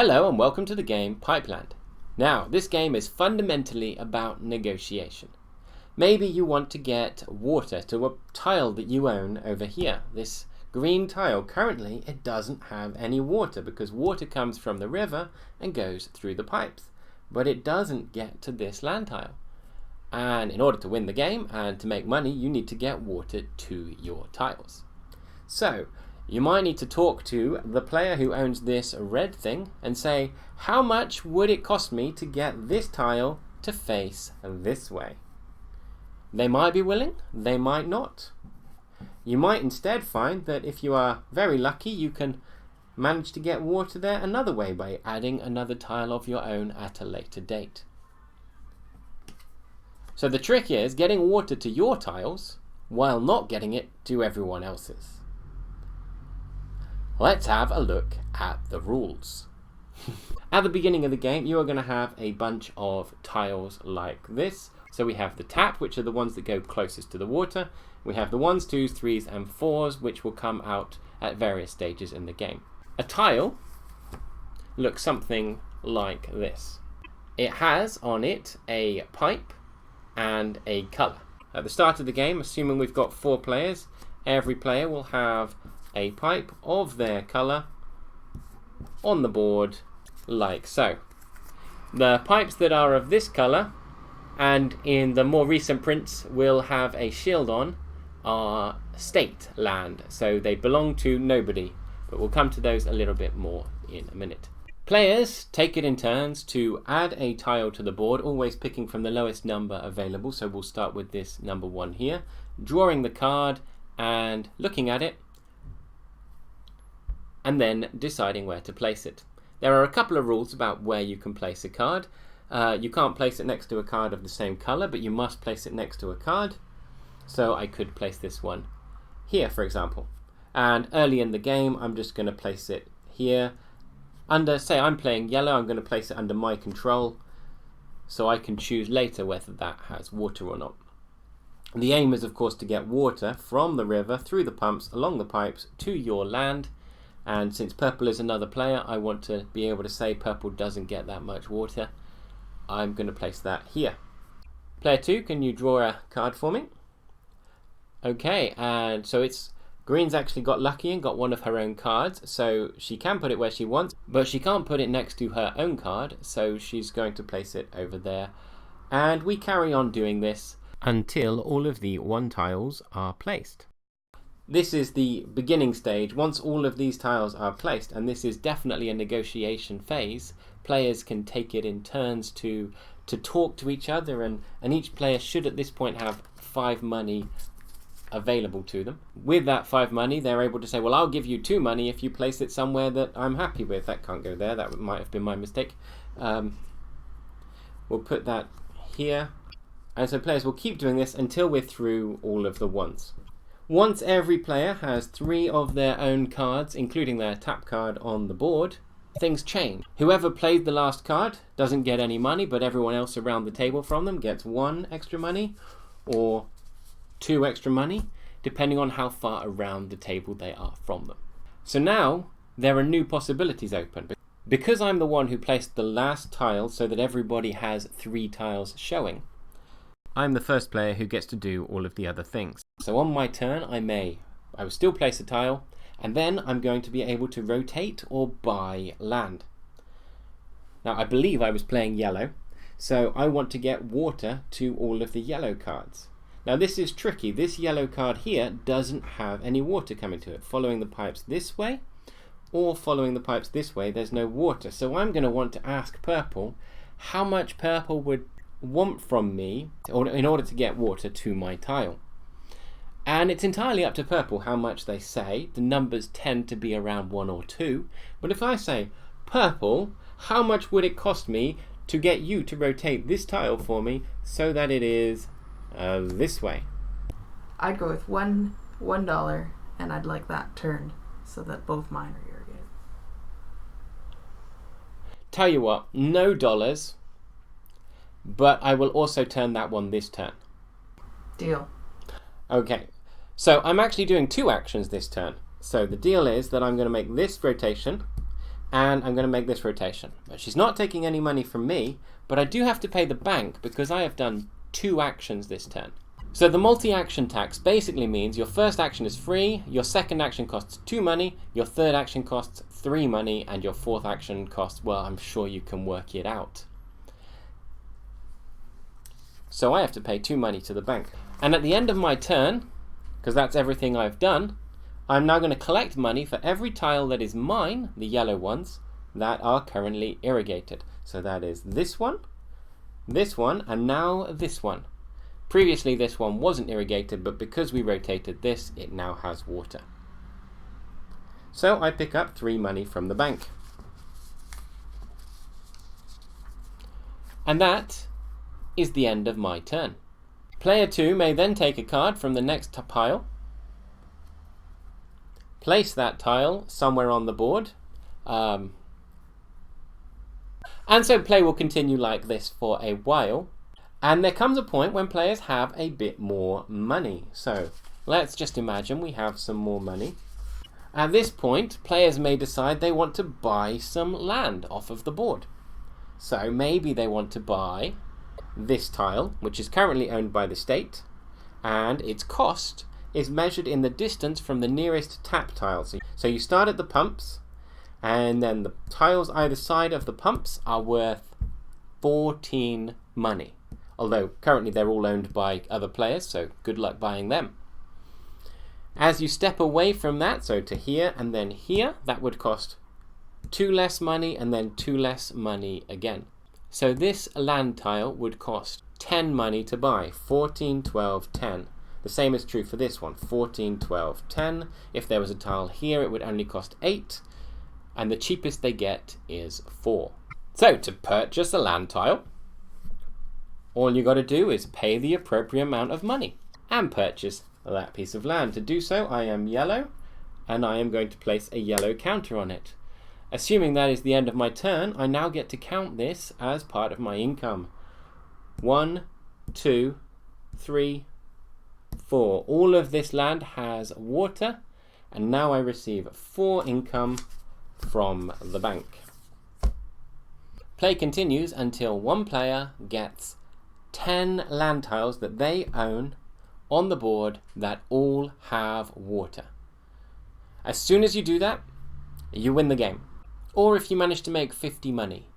Hello and welcome to the game Pipeland. Now, this game is fundamentally about negotiation. Maybe you want to get water to a tile that you own over here. This green tile, currently it doesn't have any water because water comes from the river and goes through the pipes. But it doesn't get to this land tile. And in order to win the game and to make money, you need to get water to your tiles. So, you might need to talk to the player who owns this red thing and say, how much would it cost me to get this tile to face this way? They might be willing, they might not. You might instead find that if you are very lucky, you can manage to get water there another way by adding another tile of your own at a later date. So the trick is getting water to your tiles while not getting it to everyone else's. Let's have a look at the rules. At the beginning of the game, you are going to have a bunch of tiles like this. So we have the tap, which are the ones that go closest to the water. We have the 1s, 2s, 3s, and 4s, which will come out at various stages in the game. A tile looks something like this. It has on it a pipe and a colour. At the start of the game, assuming we've got 4 players, every player will have a pipe of their colour on the board like so. The pipes that are of this colour and in the more recent prints will have a shield on are state land, so they belong to nobody, but we'll come to those a little bit more in a minute. Players take it in turns to add a tile to the board, always picking from the lowest number available, so we'll start with this number 1 here, drawing the card and looking at it and then deciding where to place it. There are a couple of rules about where you can place a card. You can't place it next to a card of the same colour, but you must place it next to a card. So I could place this one here, for example. And early in the game, I'm just going to place it here. Under, say I'm playing yellow, I'm going to place it under my control, so I can choose later whether that has water or not. The aim is, of course, to get water from the river, through the pumps, along the pipes, to your land. And since purple is another player, I want to be able to say purple doesn't get that much water. I'm going to place that here. Player 2, can you draw a card for me? Okay, and so it's green's actually got lucky and got one of her own cards, so she can put it where she wants, but she can't put it next to her own card, so she's going to place it over there. And we carry on doing this until all of the 1 tiles are placed. This is the beginning stage. Once all of these tiles are placed, and this is definitely a negotiation phase, players can take it in turns to talk to each other, and each player should at this point have 5 money available to them. With that 5 money, they're able to say, well, I'll give you 2 money if you place it somewhere that I'm happy with. That can't go there. That might have been my mistake. We'll put that here. And so players will keep doing this until we're through all of the 1s. Once every player has 3 of their own cards, including their tap card on the board, things change. Whoever played the last card doesn't get any money, but everyone else around the table from them gets 1 extra money or 2 extra money, depending on how far around the table they are from them. So now there are new possibilities open. Because I'm the one who placed the last tile so that everybody has 3 tiles showing, I'm the first player who gets to do all of the other things. So on my turn, I will still place a tile, and then I'm going to be able to rotate or buy land. Now, I believe I was playing yellow, so I want to get water to all of the yellow cards. Now, this is tricky. This yellow card here doesn't have any water coming to it. Following the pipes this way, or following the pipes this way, there's no water. So I'm going to want to ask purple how much purple would want from me in order to get water to my tile. And it's entirely up to purple how much they say. The numbers tend to be around 1 or 2. But if I say, purple, how much would it cost me to get you to rotate this tile for me so that it is this way? I'd go with $1, and I'd like that turned so that both mine are irrigated. Tell you what, no dollars, but I will also turn that one this turn. Deal. Okay, so I'm actually doing 2 actions this turn. So the deal is that I'm going to make this rotation, and I'm going to make this rotation. But she's not taking any money from me, but I do have to pay the bank because I have done 2 actions this turn. So the multi-action tax basically means your first action is free, your second action costs 2 money, your third action costs 3 money, and your fourth action costs, well, I'm sure you can work it out. So I have to pay 2 money to the bank. And at the end of my turn, because that's everything I've done, I'm now going to collect money for every tile that is mine, the yellow ones, that are currently irrigated. So that is this one, and now this one. Previously this one wasn't irrigated, but because we rotated this, it now has water. So I pick up 3 money from the bank. And that is the end of my turn. Player 2 may then take a card from the next pile, place that tile somewhere on the board, and so play will continue like this for a while, and there comes a point when players have a bit more money. So let's just imagine we have some more money. At this point, players may decide they want to buy some land off of the board. So maybe they want to buy this tile, which is currently owned by the state, and its cost is measured in the distance from the nearest tap tile. So you start at the pumps, and then the tiles either side of the pumps are worth 14 money. Although currently they're all owned by other players, so good luck buying them. As you step away from that, so to here and then here, that would cost 2 less money and then 2 less money again. So this land tile would cost 10 money to buy, 14, 12, 10. The same is true for this one, 14, 12, 10. If there was a tile here, it would only cost 8, and the cheapest they get is 4. So to purchase a land tile, all you got to do is pay the appropriate amount of money and purchase that piece of land. To do so, I am yellow, and I am going to place a yellow counter on it. Assuming that is the end of my turn, I now get to count this as part of my income. 1, 2, 3, 4. All of this land has water, and now I receive 4 income from the bank. Play continues until one player gets 10 land tiles that they own on the board that all have water. As soon as you do that, you win the game. Or if you manage to make 50 money,